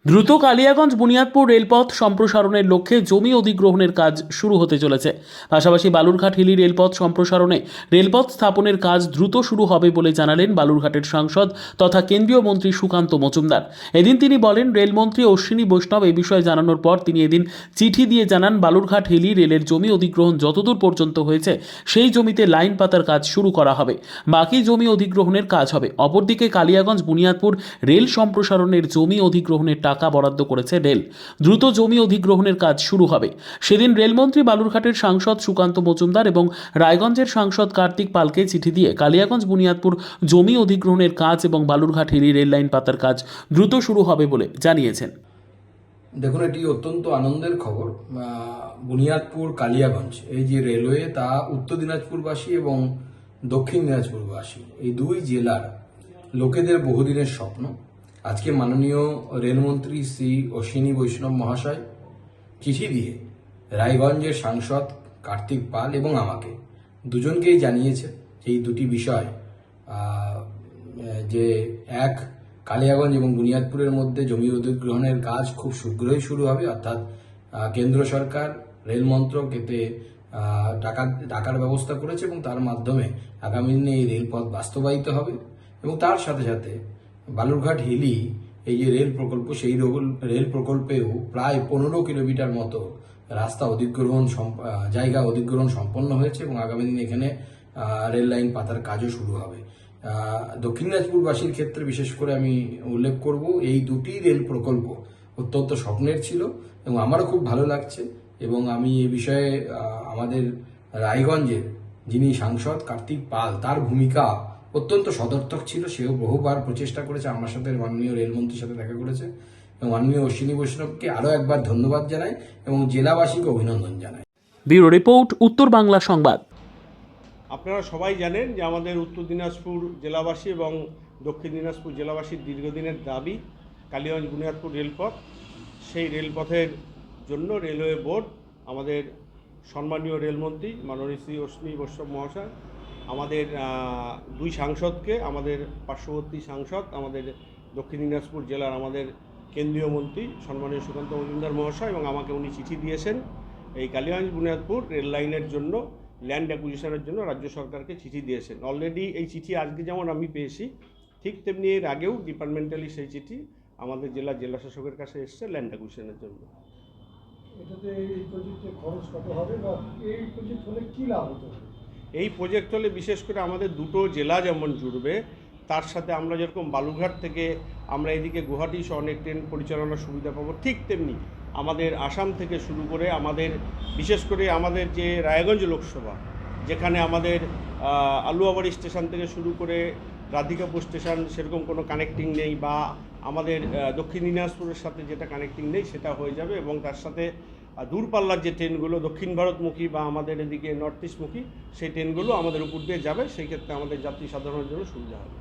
দ্রুত কালিয়াগঞ্জ বুনিয়াদপুর রেলপথ সম্প্রসারণের লক্ষ্যে জমি অধিগ্রহণের কাজ শুরু হতে চলেছে। পাশাপাশি বালুরঘাট হিলি রেলপথ সম্প্রসারণে রেলপথ স্থাপনের কাজ দ্রুত শুরু হবে বলে জানালেন বালুরঘাটের সাংসদ তথা কেন্দ্রীয় মন্ত্রী সুকান্ত মজুমদার। এদিন তিনি বলেন, রেলমন্ত্রী অশ্বিনী বৈষ্ণব এই বিষয়ে জানানোর পর তিনি এদিন চিঠি দিয়ে জানান, বালুরঘাট হিলি রেলের জমি অধিগ্রহণ যতদূর পর্যন্ত হয়েছে সেই জমিতে লাইন পাতার কাজ শুরু করা হবে, বাকি জমি অধিগ্রহণের কাজ হবে। অপরদিকে কালিয়াগঞ্জ বুনিয়াদপুর রেল সম্প্রসারণের জমি অধিগ্রহণের টাকা বরাদ্দ করেছে রেল। দ্রুত জমি অধিগ্রহণের কাজ শুরু হবে। সেদিন রেলমন্ত্রী বালুরঘাটের সাংসদ সুকান্ত মজুমদার এবং রায়গঞ্জের সাংসদ কার্তিক পালকে চিঠি দিয়ে কালিয়াগঞ্জ বুনিয়াদপুর জমি অধিগ্রহণের কাজ এবং বালুরঘাট হিলি রেল লাইন পাতার কাজ দ্রুত শুরু হবে বলে জানিয়েছেন। দেখুন, এটি অত্যন্ত আনন্দের খবর। বুনিয়াদপুর কালিয়াগঞ্জ এই যে রেলওয়ে, তা উত্তর দিনাজপুরবাসী এবং দক্ষিণ দিনাজপুরবাসী এই দুই জেলার লোকেদের বহুদিনের স্বপ্ন। আজকে মাননীয় রেলমন্ত্রী শ্রী অশ্বিনী বৈষ্ণব মহাশয় চিঠি দিয়ে রায়গঞ্জের সাংসদ কার্তিক পাল এবং আমাকে দুজনকেই জানিয়েছে এই দুটি বিষয়, যে এক, কালিয়াগঞ্জ এবং বুনিয়াদপুরের মধ্যে জমি অধিগ্রহণের কাজ খুব শীঘ্রই শুরু হবে, অর্থাৎ কেন্দ্র সরকার রেল মন্ত্রক এতে টাকার ব্যবস্থা করেছে এবং তার মাধ্যমে আগামী দিনে এই রেলপথ বাস্তবায়িত হবে। এবং তার সাথে সাথে বালুরঘাট হিলি এই যে রেল প্রকল্প, সেই রেল প্রকল্পেও প্রায় 15 কিলোমিটার মতো রাস্তা জায়গা অধিগ্রহণ সম্পন্ন হয়েছে এবং আগামী দিনে এখানে রেল লাইন পাতার কাজও শুরু হবে। দক্ষিণ দিনাজপুরবাসীর ক্ষেত্রে বিশেষ করে আমি উল্লেখ করব, এই দুটি রেল প্রকল্প অত্যন্ত স্বপ্নের ছিল এবং আমারও খুব ভালো লাগছে। এবং আমি এই বিষয়ে আমাদের রায়গঞ্জের যিনি সাংসদ কার্তিক পাল, তার ভূমিকা অত্যন্ত সদর্থক ছিল। সেও বহুবার প্রচেষ্টা করেছে, আমার সাথে মাননীয় রেলমন্ত্রীর সাথে দেখা করেছে এবং মাননীয় অশ্বিনী বৈষ্ণবকে আরও একবার ধন্যবাদ জানাই এবং জেলাবাসীকে অভিনন্দন জানাই। ব্যুরো রিপোর্ট, উত্তর বাংলা সংবাদ। আপনারা সবাই জানেন যে আমাদের উত্তর দিনাজপুর জেলাবাসী এবং দক্ষিণ দিনাজপুর জেলাবাসীর দীর্ঘদিনের দাবি কালিয়াগঞ্জ বুনিয়াদপুর রেলপথ। সেই রেলপথের জন্য রেলওয়ে বোর্ড, আমাদের সম্মানীয় রেলমন্ত্রী মাননীয় শ্রী অশ্বিনী বৈষ্ণব মহাশয়, আমাদের দুই সাংসদকে, আমাদের পার্শ্ববর্তী সাংসদ, আমাদের দক্ষিণ দিনাজপুর জেলার আমাদের কেন্দ্রীয় মন্ত্রী সম্মানীয় সুকান্ত মজুমদার মহাশয় এবং আমাকে উনি চিঠি দিয়েছেন এই কালিয়াগঞ্জ বুনিয়াদপুর রেল লাইনের জন্য ল্যান্ড অ্যাকুইজিশনের জন্য রাজ্য সরকারকে চিঠি দিয়েছেন। অলরেডি এই চিঠি আজকে যেমন আমি পেয়েছি, ঠিক তেমনি এর আগেও ডিপার্টমেন্টালি সেই চিঠি আমাদের জেলা শাসকের কাছে এসছে ল্যান্ড অ্যাকুইজিশনের জন্য। এটাতে এই প্রজেক্টে খরচ কত হবে বা এই প্রজেক্ট হলে কী লাভ হতে হবে? এই প্রজেক্ট হলে বিশেষ করে আমাদের দুটো জেলা যেমন জুড়বে, তার সাথে আমরা যেরকম বালুরঘাট থেকে আমরা এদিকে গুয়াহাটি সহ অনেক ট্রেন পরিচালনার সুবিধা পাবো, ঠিক তেমনি আমাদের আসাম থেকে শুরু করে আমাদের বিশেষ করে আমাদের যে রায়গঞ্জ লোকসভা, যেখানে আমাদের আলুয়াবাড়ি স্টেশন থেকে শুরু করে রাধিকাপুর স্টেশন সেরকম কোনো কানেক্টিং নেই, বা আমাদের দক্ষিণ দিনাজপুরের সাথে যেটা কানেক্টিং নেই সেটা হয়ে যাবে। এবং তার সাথে দূরপাল্লার যে ট্রেনগুলো দক্ষিণ ভারতমুখী বা আমাদের এদিকে নর্থ ইস্টমুখী, সেই ট্রেনগুলো আমাদের উপর দিয়ে যাবে। সেই ক্ষেত্রে আমাদের যাত্রী সাধারণের জন্য সুবিধা হবে।